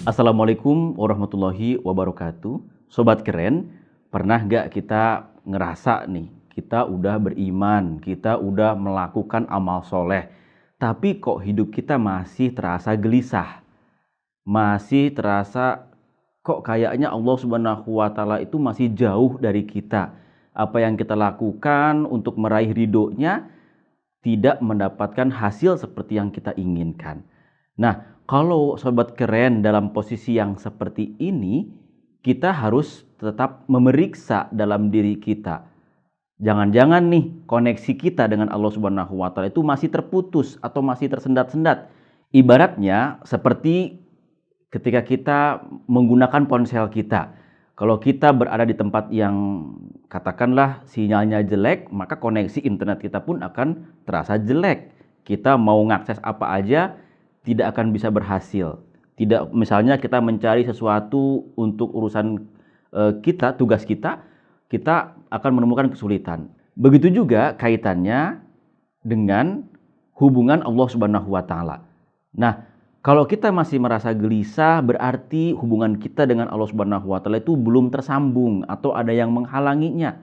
Assalamualaikum warahmatullahi wabarakatuh. Sobat keren, pernah gak kita ngerasa nih, kita udah beriman, kita udah melakukan amal soleh, tapi kok hidup kita masih terasa gelisah, masih terasa kok kayaknya Allah Subhanahu wa Ta'ala itu masih jauh dari kita. Apa yang kita lakukan untuk meraih ridhonya tidak mendapatkan hasil seperti yang kita inginkan. Nah, kalau sobat keren dalam posisi yang seperti ini, kita harus tetap memeriksa dalam diri kita. Jangan-jangan nih koneksi kita dengan Allah Subhanahu wa Ta'ala itu masih terputus atau masih tersendat-sendat. Ibaratnya seperti ketika kita menggunakan ponsel kita. Kalau kita berada di tempat yang katakanlah sinyalnya jelek, maka koneksi internet kita pun akan terasa jelek. Kita mau ngakses apa aja tidak akan bisa berhasil. Tidak, misalnya kita mencari sesuatu untuk urusan kita, tugas kita akan menemukan kesulitan. Begitu juga kaitannya dengan hubungan Allah Subhanahu wa Ta'ala. Nah, kalau kita masih merasa gelisah, berarti hubungan kita dengan Allah Subhanahu wa Ta'ala itu belum tersambung atau ada yang menghalanginya.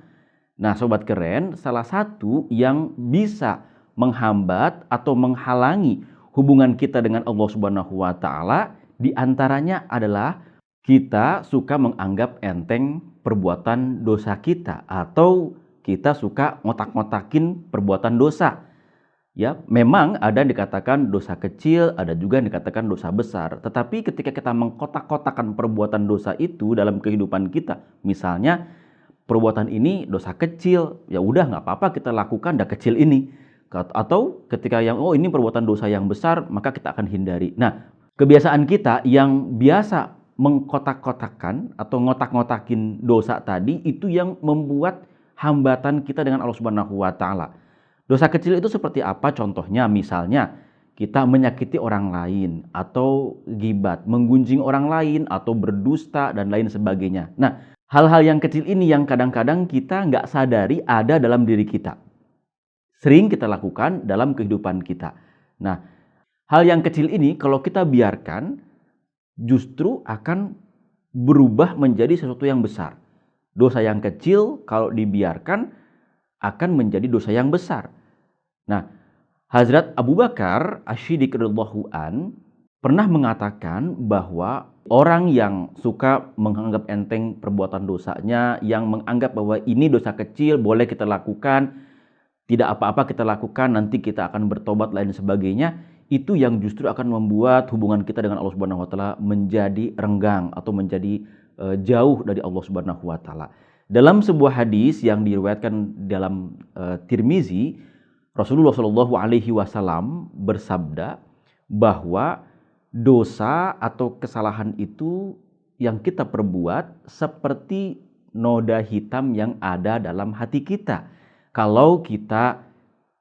Nah, sobat keren, salah satu yang bisa menghambat atau menghalangi hubungan kita dengan Allah Subhanahu wa Ta'ala di antaranya adalah kita suka menganggap enteng perbuatan dosa kita atau kita suka ngotak-ngotakin perbuatan dosa. Ya, memang ada yang dikatakan dosa kecil, ada juga yang dikatakan dosa besar. Tetapi ketika kita mengkotak-kotakan perbuatan dosa itu dalam kehidupan kita, misalnya perbuatan ini dosa kecil, ya udah nggak apa-apa kita lakukan dah kecil ini. Atau ketika yang ini perbuatan dosa yang besar, maka kita akan hindari. Nah, kebiasaan kita yang biasa mengkotak-kotakan atau ngotak-ngotakin dosa tadi itu yang membuat hambatan kita dengan Allah Subhanahu wa Ta'ala. Dosa kecil itu seperti apa? Contohnya misalnya kita menyakiti orang lain atau ghibat, menggunjing orang lain atau berdusta dan lain sebagainya. Nah, hal-hal yang kecil ini yang kadang-kadang kita nggak sadari ada dalam diri kita. Sering kita lakukan dalam kehidupan kita. Nah, hal yang kecil ini kalau kita biarkan justru akan berubah menjadi sesuatu yang besar. Dosa yang kecil kalau dibiarkan akan menjadi dosa yang besar. Nah, Hazrat Abu Bakar Asy-Siddiq radhiyallahu an pernah mengatakan bahwa orang yang suka menganggap enteng perbuatan dosanya, yang menganggap bahwa ini dosa kecil boleh kita lakukan, tidak apa-apa kita lakukan, nanti kita akan bertobat lain sebagainya, itu yang justru akan membuat hubungan kita dengan Allah Subhanahu wa Ta'ala menjadi renggang atau menjadi jauh dari Allah Subhanahu wa Ta'ala. Dalam sebuah hadis yang diriwayatkan dalam Tirmizi, Rasulullah Shallallahu Alaihi Wasallam bersabda bahwa dosa atau kesalahan itu yang kita perbuat seperti noda hitam yang ada dalam hati kita. Kalau kita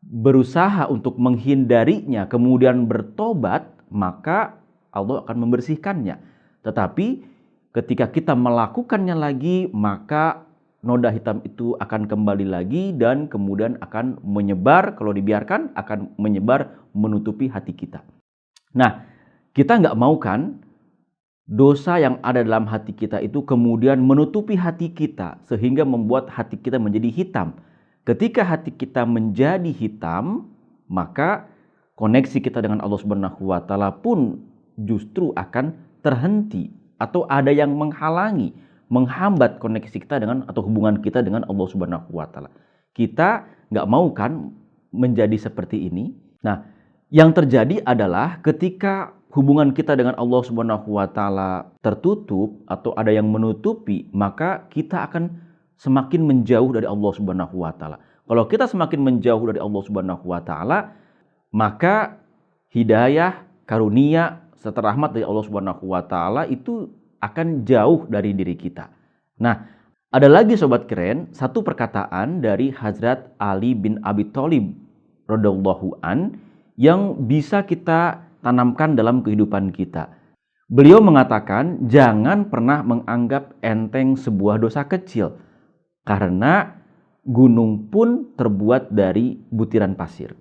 berusaha untuk menghindarinya kemudian bertobat, maka Allah akan membersihkannya. Tetapi ketika kita melakukannya lagi, maka noda hitam itu akan kembali lagi dan kemudian akan menyebar, kalau dibiarkan akan menyebar menutupi hati kita. Nah, kita nggak mau kan dosa yang ada dalam hati kita itu kemudian menutupi hati kita sehingga membuat hati kita menjadi hitam. Ketika hati kita menjadi hitam, maka koneksi kita dengan Allah Subhanahu wa Ta'ala pun justru akan terhenti atau ada yang menghalangi, menghambat koneksi kita dengan atau hubungan kita dengan Allah Subhanahu wa Ta'ala. Kita nggak mau kan menjadi seperti ini. Nah, yang terjadi adalah ketika hubungan kita dengan Allah Subhanahu wa Ta'ala tertutup atau ada yang menutupi, maka kita akan semakin menjauh dari Allah Subhanahu wa Ta'ala. Kalau kita semakin menjauh dari Allah Subhanahu wa Ta'ala, maka hidayah, karunia, serta rahmat dari Allah Subhanahu wa Ta'ala itu akan jauh dari diri kita. Nah, ada lagi sobat keren, satu perkataan dari Hazrat Ali bin Abi Thalib radhiyallahu an yang bisa kita tanamkan dalam kehidupan kita. Beliau mengatakan, jangan pernah menganggap enteng sebuah dosa kecil, karena gunung pun terbuat dari butiran pasir.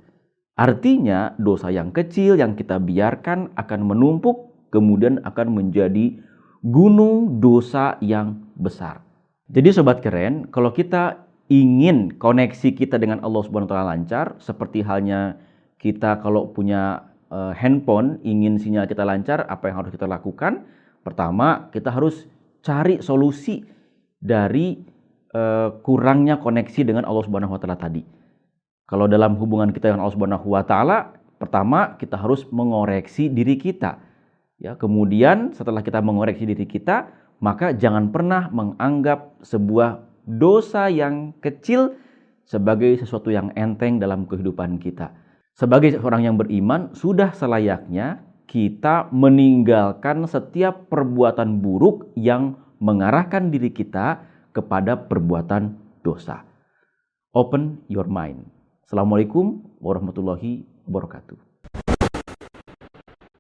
Artinya, dosa yang kecil yang kita biarkan akan menumpuk kemudian akan menjadi gunung dosa yang besar. Jadi sobat keren, kalau kita ingin koneksi kita dengan Allah Subhanahu wa taala lancar, seperti halnya kita kalau punya handphone, ingin sinyal kita lancar, apa yang harus kita lakukan? Pertama, kita harus cari solusi dari kurangnya koneksi dengan Allah Subhanahu wa taala tadi. Kalau dalam hubungan kita dengan Allah Subhanahu wa taala, pertama kita harus mengoreksi diri kita. Ya, kemudian setelah kita mengoreksi diri kita, maka jangan pernah menganggap sebuah dosa yang kecil sebagai sesuatu yang enteng dalam kehidupan kita. Sebagai seorang yang beriman, sudah selayaknya kita meninggalkan setiap perbuatan buruk yang mengarahkan diri kita kepada perbuatan dosa. Open your mind. Assalamualaikum warahmatullahi wabarakatuh.